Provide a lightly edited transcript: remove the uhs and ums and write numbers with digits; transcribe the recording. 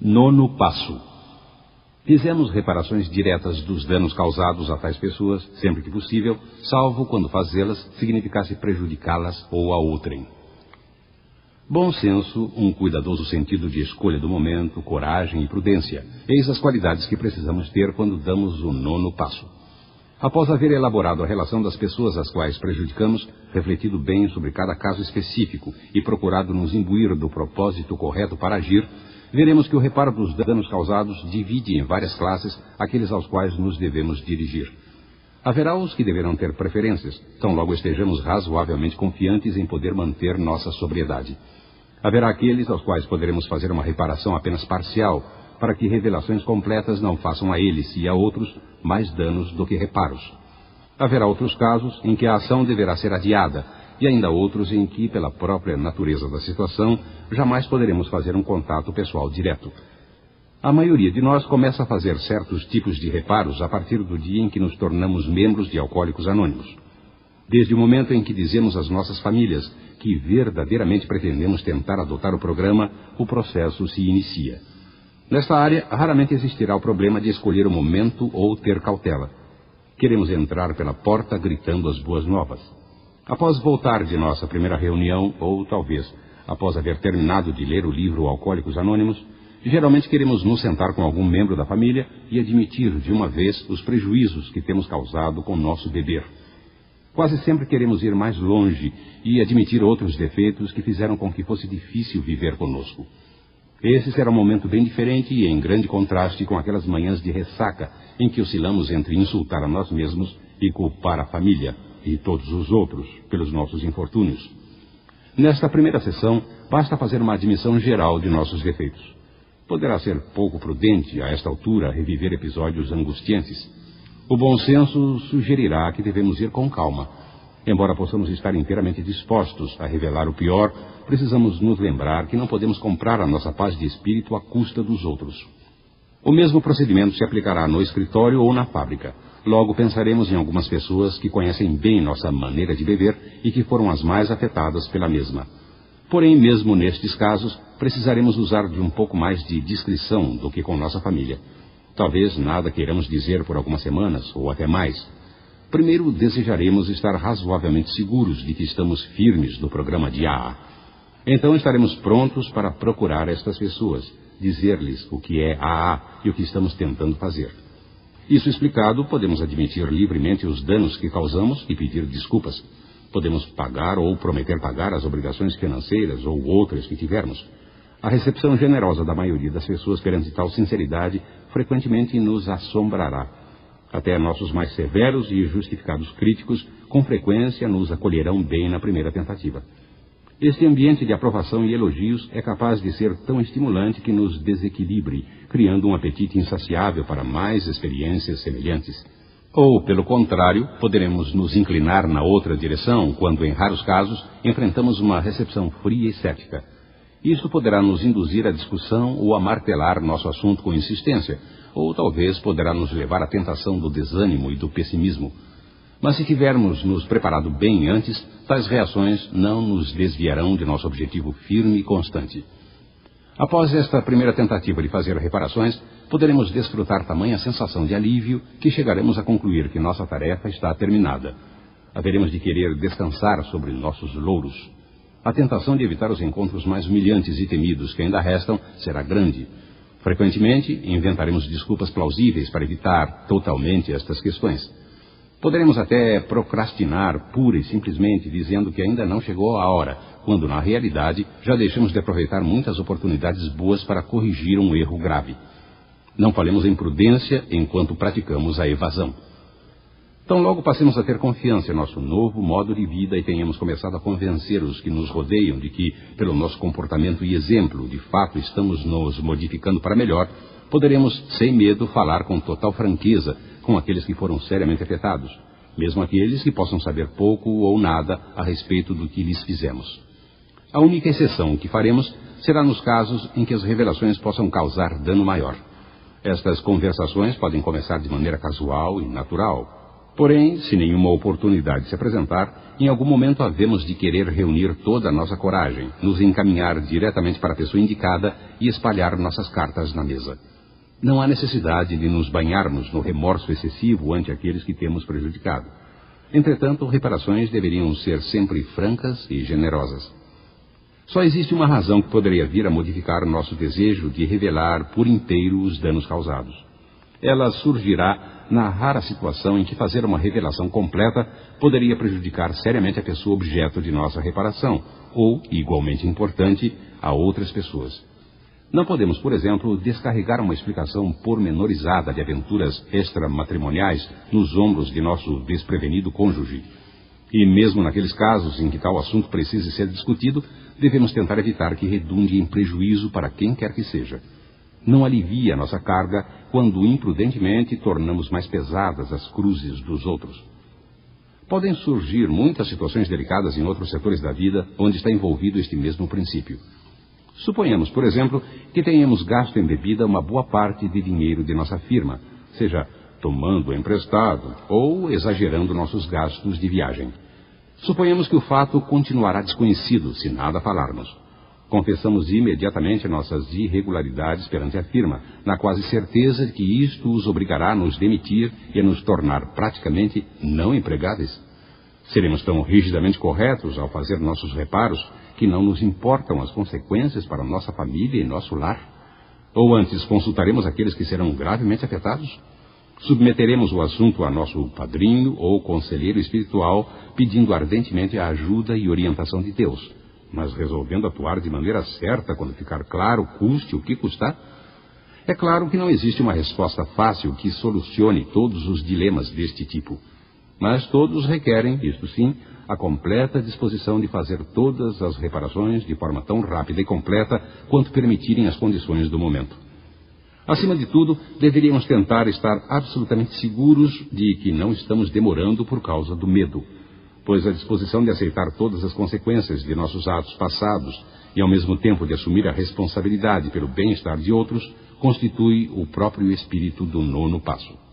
Nono passo. Fizemos reparações diretas dos danos causados a tais pessoas, sempre que possível, salvo quando fazê-las significasse prejudicá-las ou a outrem. Bom senso, um cuidadoso sentido de escolha do momento, coragem e prudência. Eis as qualidades que precisamos ter quando damos o nono passo. Após haver elaborado a relação das pessoas às quais prejudicamos, refletido bem sobre cada caso específico e procurado nos imbuir do propósito correto para agir, veremos que o reparo dos danos causados divide em várias classes aqueles aos quais nos devemos dirigir. Haverá os que deverão ter preferências, tão logo estejamos razoavelmente confiantes em poder manter nossa sobriedade. Haverá aqueles aos quais poderemos fazer uma reparação apenas parcial, para que revelações completas não façam a eles e a outros mais danos do que reparos. Haverá outros casos em que a ação deverá ser adiada, e ainda outros em que, pela própria natureza da situação, jamais poderemos fazer um contato pessoal direto. A maioria de nós começa a fazer certos tipos de reparos a partir do dia em que nos tornamos membros de Alcoólicos Anônimos. Desde o momento em que dizemos às nossas famílias que verdadeiramente pretendemos tentar adotar o programa, o processo se inicia. Nesta área, raramente existirá o problema de escolher o momento ou ter cautela. Queremos entrar pela porta gritando as boas novas. Após voltar de nossa primeira reunião, ou talvez após haver terminado de ler o livro Alcoólicos Anônimos, geralmente queremos nos sentar com algum membro da família e admitir de uma vez os prejuízos que temos causado com nosso beber. Quase sempre queremos ir mais longe e admitir outros defeitos que fizeram com que fosse difícil viver conosco. Esse será um momento bem diferente e em grande contraste com aquelas manhãs de ressaca em que oscilamos entre insultar a nós mesmos e culpar a família e todos os outros pelos nossos infortúnios. Nesta primeira sessão, basta fazer uma admissão geral de nossos defeitos. Poderá ser pouco prudente, a esta altura, reviver episódios angustiantes. O bom senso sugerirá que devemos ir com calma. Embora possamos estar inteiramente dispostos a revelar o pior, precisamos nos lembrar que não podemos comprar a nossa paz de espírito à custa dos outros. O mesmo procedimento se aplicará no escritório ou na fábrica. Logo pensaremos em algumas pessoas que conhecem bem nossa maneira de beber e que foram as mais afetadas pela mesma. Porém, mesmo nestes casos, precisaremos usar de um pouco mais de discrição do que com nossa família. Talvez nada queiramos dizer por algumas semanas ou até mais. Primeiro, desejaremos estar razoavelmente seguros de que estamos firmes no programa de AA. Então estaremos prontos para procurar estas pessoas, dizer-lhes o que é AA e o que estamos tentando fazer. Isso explicado, podemos admitir livremente os danos que causamos e pedir desculpas. Podemos pagar ou prometer pagar as obrigações financeiras ou outras que tivermos. A recepção generosa da maioria das pessoas perante tal sinceridade frequentemente nos assombrará. Até nossos mais severos e justificados críticos, com frequência, nos acolherão bem na primeira tentativa. Este ambiente de aprovação e elogios é capaz de ser tão estimulante que nos desequilibre, criando um apetite insaciável para mais experiências semelhantes. Ou, pelo contrário, poderemos nos inclinar na outra direção, quando, em raros casos, enfrentamos uma recepção fria e cética. Isso poderá nos induzir à discussão ou a martelar nosso assunto com insistência, ou talvez poderá nos levar à tentação do desânimo e do pessimismo. Mas se tivermos nos preparado bem antes, tais reações não nos desviarão de nosso objetivo firme e constante. Após esta primeira tentativa de fazer reparações, poderemos desfrutar tamanha sensação de alívio que chegaremos a concluir que nossa tarefa está terminada. Haveremos de querer descansar sobre nossos louros. A tentação de evitar os encontros mais humilhantes e temidos que ainda restam será grande. Frequentemente, inventaremos desculpas plausíveis para evitar totalmente estas questões. Poderemos até procrastinar pura e simplesmente dizendo que ainda não chegou a hora, quando na realidade já deixamos de aproveitar muitas oportunidades boas para corrigir um erro grave. Não falemos em prudência enquanto praticamos a evasão. Tão logo passemos a ter confiança em nosso novo modo de vida e tenhamos começado a convencer os que nos rodeiam de que, pelo nosso comportamento e exemplo, de fato estamos nos modificando para melhor, poderemos, sem medo, falar com total franqueza com aqueles que foram seriamente afetados, mesmo aqueles que possam saber pouco ou nada a respeito do que lhes fizemos. A única exceção que faremos será nos casos em que as revelações possam causar dano maior. Estas conversações podem começar de maneira casual e natural. Porém, se nenhuma oportunidade se apresentar, em algum momento havemos de querer reunir toda a nossa coragem, nos encaminhar diretamente para a pessoa indicada e espalhar nossas cartas na mesa. Não há necessidade de nos banharmos no remorso excessivo ante aqueles que temos prejudicado. Entretanto, reparações deveriam ser sempre francas e generosas. Só existe uma razão que poderia vir a modificar o nosso desejo de revelar por inteiro os danos causados. Ela surgirá na rara situação em que fazer uma revelação completa poderia prejudicar seriamente a pessoa objeto de nossa reparação, ou, igualmente importante, a outras pessoas. Não podemos, por exemplo, descarregar uma explicação pormenorizada de aventuras extramatrimoniais nos ombros de nosso desprevenido cônjuge. E mesmo naqueles casos em que tal assunto precise ser discutido, devemos tentar evitar que redunde em prejuízo para quem quer que seja. Não alivia a nossa carga quando imprudentemente tornamos mais pesadas as cruzes dos outros. Podem surgir muitas situações delicadas em outros setores da vida onde está envolvido este mesmo princípio. Suponhamos, por exemplo, que tenhamos gasto em bebida uma boa parte de dinheiro de nossa firma, seja tomando emprestado ou exagerando nossos gastos de viagem. Suponhamos que o fato continuará desconhecido se nada falarmos. Confessamos imediatamente nossas irregularidades perante a firma, na quase certeza de que isto os obrigará a nos demitir e a nos tornar praticamente não empregáveis. Seremos tão rigidamente corretos ao fazer nossos reparos que não nos importam as consequências para nossa família e nosso lar? Ou antes consultaremos aqueles que serão gravemente afetados? Submeteremos o assunto a nosso padrinho ou conselheiro espiritual, pedindo ardentemente a ajuda e orientação de Deus, mas resolvendo atuar de maneira certa quando ficar claro, custe o que custar? É claro que não existe uma resposta fácil que solucione todos os dilemas deste tipo. Mas todos requerem, isto sim, a completa disposição de fazer todas as reparações de forma tão rápida e completa quanto permitirem as condições do momento. Acima de tudo, deveríamos tentar estar absolutamente seguros de que não estamos demorando por causa do medo, pois a disposição de aceitar todas as consequências de nossos atos passados e ao mesmo tempo de assumir a responsabilidade pelo bem-estar de outros, constitui o próprio espírito do 9º passo.